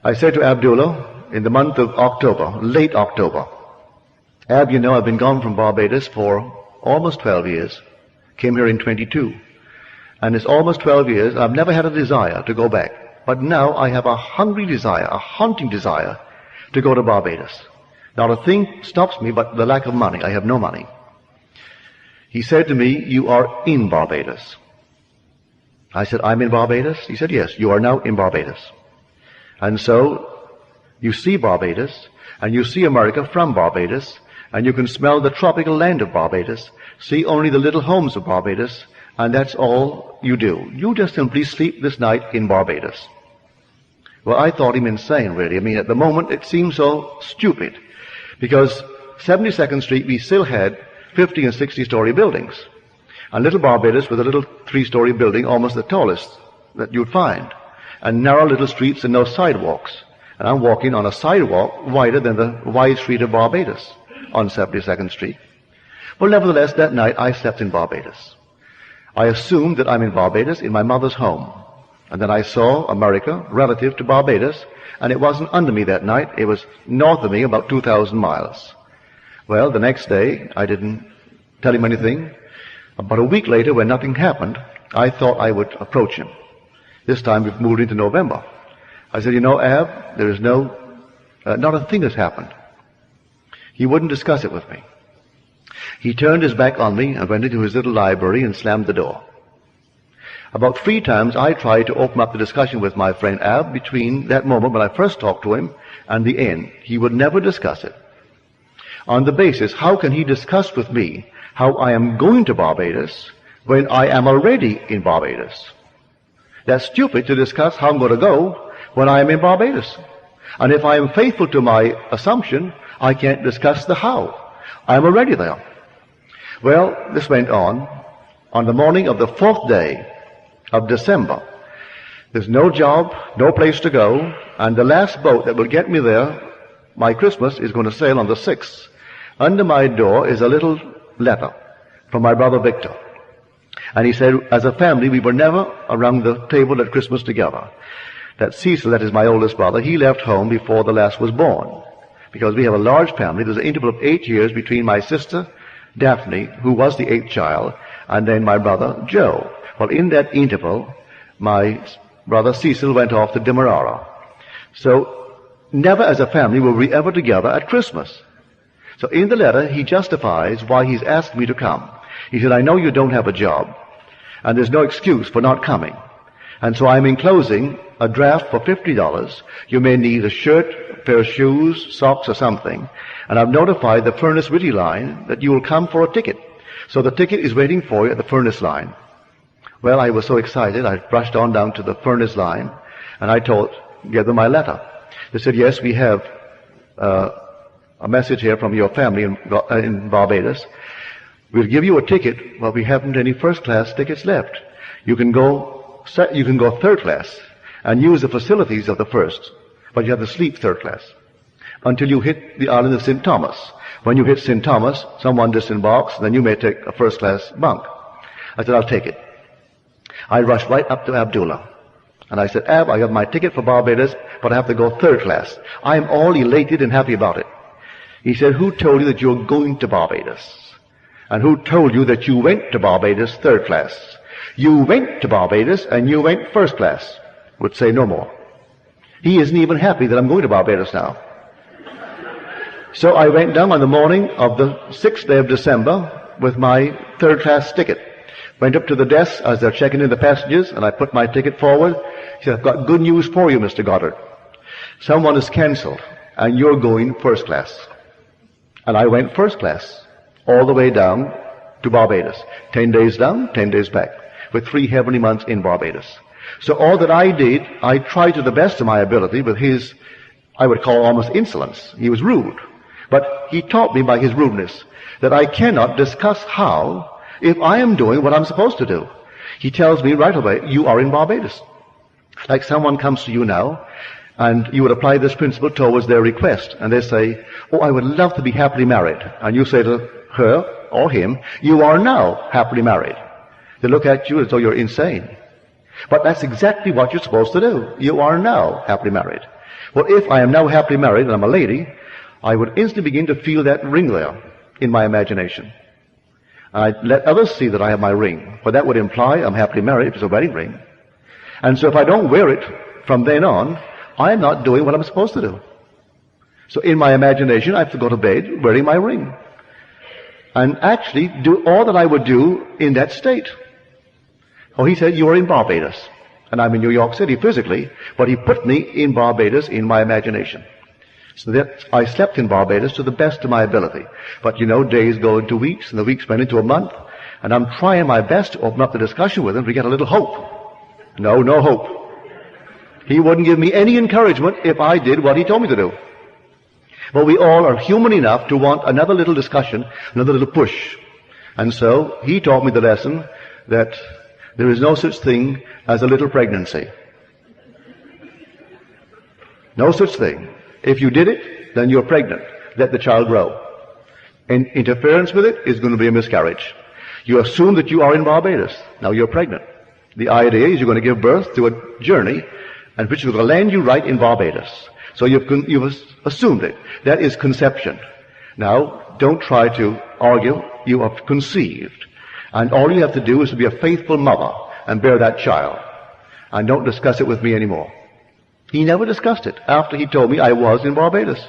I said to Abdullah in the month of October, late October, Ab, you know, I've been gone from Barbados for almost 12 years. Came here in 22. And it's almost 12 years. I've never had a desire to go back. But now I have a hungry desire, a haunting desire to go to Barbados. Not a thing stops me but the lack of money. I have no money. He said to me, you are in Barbados. I said, I'm in Barbados? He said, yes, you are now in Barbados. And so you see Barbados, and you see America from Barbados, and you can smell the tropical land of Barbados, see only the little homes of Barbados, and that's all you do. You just simply sleep this night in Barbados. Well, I thought him insane, really. I mean, at the moment, it seemed so stupid, because 72nd Street, we still had 50 and 60-story buildings. And little Barbados was a little 3-story building, almost the tallest that you'd find. And narrow little streets and no sidewalks. And I'm walking on a sidewalk wider than the wide street of Barbados on 72nd Street. Well, nevertheless, that night I slept in Barbados. I assumed that I'm in Barbados in my mother's home. And then I saw America relative to Barbados, and it wasn't under me that night. It was north of me, about 2,000 miles. Well, the next day, I didn't tell him anything. About a week later, when nothing happened, I thought I would approach him. This time we've moved into November. I said, you know, Ab, there is not a thing has happened. He wouldn't discuss it with me. He turned his back on me and went into his little library and slammed the door. About 3 times I tried to open up the discussion with my friend Ab between that moment when I first talked to him and the end. He would never discuss it. On the basis, how can he discuss with me how I am going to Barbados when I am already in Barbados? That's stupid to discuss how I'm going to go when I am in Barbados. And if I am faithful to my assumption, I can't discuss the how. I'm already there. Well, this went on. On the morning of the 4th day of December, there's no job, no place to go, and the last boat that will get me there, my Christmas, is going to sail on the 6th. Under my door is a little letter from my brother Victor. And he said, as a family, we were never around the table at Christmas together. That Cecil, that is my oldest brother, he left home before the last was born. Because we have a large family, there's an interval of 8 years between my sister, Daphne, who was the 8th child, and then my brother, Joe. Well, in that interval, my brother Cecil went off to Demerara. So, never as a family were we ever together at Christmas. So in the letter, he justifies why he's asked me to come. He said, I know you don't have a job, and there's no excuse for not coming. And so I'm enclosing a draft for $50. You may need a shirt, a pair of shoes, socks, or something. And I've notified the Furnace Whitty line that you will come for a ticket. So the ticket is waiting for you at the Furnace line. Well, I was so excited, I rushed on down to the Furnace line, and I gave them my letter. They said, yes, we have a message here from your family in Barbados. We'll give you a ticket, but we haven't any first-class tickets left. You can go third class and use the facilities of the first, but you have to sleep third class until you hit the island of St. Thomas. When you hit St. Thomas, someone disembarks, then you may take a first-class bunk. I said, I'll take it. I rushed right up to Abdullah. And I said, Ab, I have my ticket for Barbados, but I have to go third class. I am all elated and happy about it. He said, who told you that you're going to Barbados? And who told you that you went to Barbados third class? You went to Barbados and you went first class. Would say no more. He isn't even happy that I'm going to Barbados now. So I went down on the morning of the 6th day of December with my third class ticket. Went up to the desk as they're checking in the passengers, and I put my ticket forward. He said, I've got good news for you, Mr. Goddard. Someone has cancelled, and you're going first class. And I went first class, all the way down to Barbados. 10 days down, 10 days back, with 3 heavenly months in Barbados. So all that I did, I tried to the best of my ability with his, I would call almost insolence. He was rude. But he taught me by his rudeness that I cannot discuss how if I am doing what I'm supposed to do. He tells me right away, you are in Barbados. Like someone comes to you now, and you would apply this principle towards their request, and they say, oh, I would love to be happily married. And you say to her or him, you are now happily married. They look at you as though you're insane. But that's exactly what you're supposed to do. You are now happily married. Well, if I am now happily married and I'm a lady, I would instantly begin to feel that ring there in my imagination. I'd let others see that I have my ring, for that would imply I'm happily married if it's a wedding ring. And so if I don't wear it from then on, I'm not doing what I'm supposed to do. So in my imagination, I have to go to bed wearing my ring. And actually do all that I would do in that state. Oh, he said, you are in Barbados. And I'm in New York City physically, but he put me in Barbados in my imagination. So that I slept in Barbados to the best of my ability. But you know, days go into weeks, and the weeks went into a month, and I'm trying my best to open up the discussion with him to get a little hope. No hope. He wouldn't give me any encouragement if I did what he told me to do. But we all are human enough to want another little discussion, another little push. And so he taught me the lesson that there is no such thing as a little pregnancy. No such thing. If you did it, then you're pregnant. Let the child grow. And interference with it is going to be a miscarriage. You assume that you are in Barbados. Now you're pregnant. The idea is you're going to give birth to a journey and which is going to land you right in Barbados. So you've assumed it. That is conception. Now, don't try to argue. You have conceived. And all you have to do is to be a faithful mother and bear that child. And don't discuss it with me anymore. He never discussed it after he told me I was in Barbados.